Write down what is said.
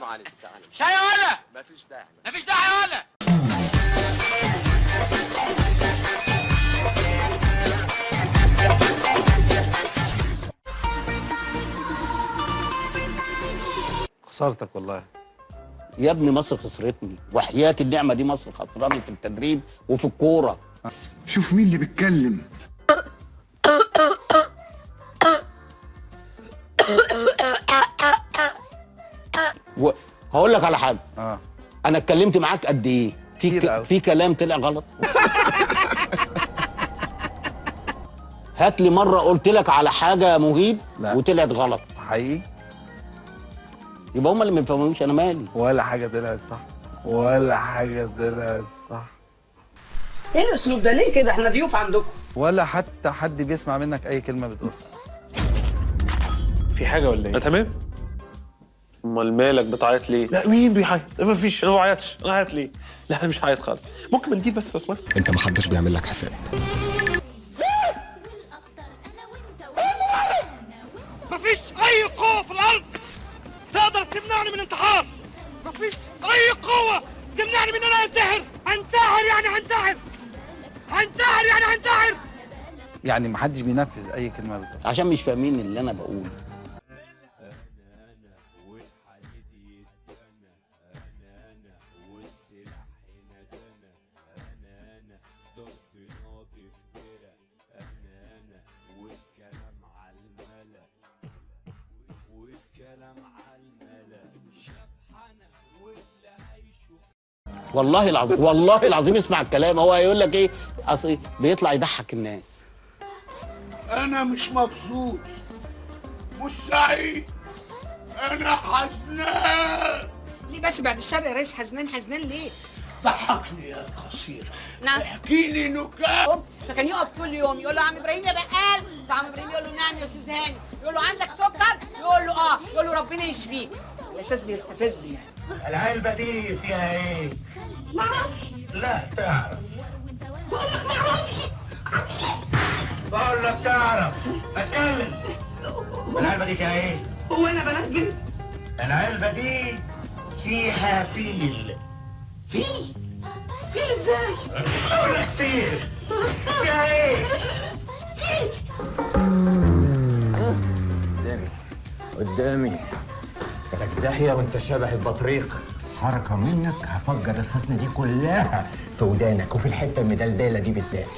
عليك تعالى. شاي ولا؟ مفيش داعي. مفيش داعي ولا؟ خسارتك والله يا ابني مصر خسرتني، وحياة النعمة دي مصر خسراني في التدريب وفي الكورة. شوف مين اللي بيتكلم. هقول لك على حاجة. أنا اتكلمت معاك قد إيه؟ في كلام طلع غلط. هات لي مرة قلت لك على حاجة مهيب وطلعت غلط. حقيقي؟ يبقى هما اللي ما بيفهموش، أنا مالي. ولا حاجة طلعت صح، ولا حاجة طلعت صح. ايه الاسلوب ده؟ ليه كده؟ احنا ضيوف عندكم. ولا حتى حد بيسمع منك أي كلمة بتقولها. في حاجة ولا ايه؟ تمام؟ امال مالك بتعيط ليه؟ لا مين بيعيط؟ ما فيش، انا ما بعيطش، انا هعيط ليه؟ لا انا مش هعيط خالص، ممكن منديل بس لو سمحت؟ انت محدش بيعمل لك حساب. مفيش أي قوة في الأرض تقدر تمنعني من انتحار. مفيش أي قوة تمنعني من إن أنا أنتحر. أنتحر يعني هنتحر. هنتحر يعني هنتحر. يعني محدش بينفذ أي كلمة بتقولها عشان مش فاهمين اللي أنا بقوله. والله العظيم والله العظيم اسمع الكلام. هو هيقول لك ايه؟ اصل بيطلع يضحك الناس. أنا مش مبسوط، مش سعيد، أنا حزنان. ليه بس بعد الشر يا ريس؟ حزنان حزنان ليه؟ ضحكني يا قصير. نعم. احكي لي نكات. فكان يقف كل يوم يقول له عم ابراهيم يا بقال، فعم ابراهيم يقول له نعم يا استاذ هاني، يقول له عندك سكر؟ يقول له اه، يقول له ربنا يشفيك. الاساس بيستفزه يعني. العلبة دي فيها ايه؟ معرفش. لا تعرف. بقول لك تعرف. اتكلم. العلبة دي فيها ايه؟ هو انا بنجم؟ العلبة دي فيها فيل. فيل؟ فيل ازاي؟ بقول لك فيل. فيها ايه؟ قدامي لك داهية وانت شبه البطريق. حركة منك هفجر الخزنة دي كلها في ودانك وفي الحتة المدلدلة دي بالذات.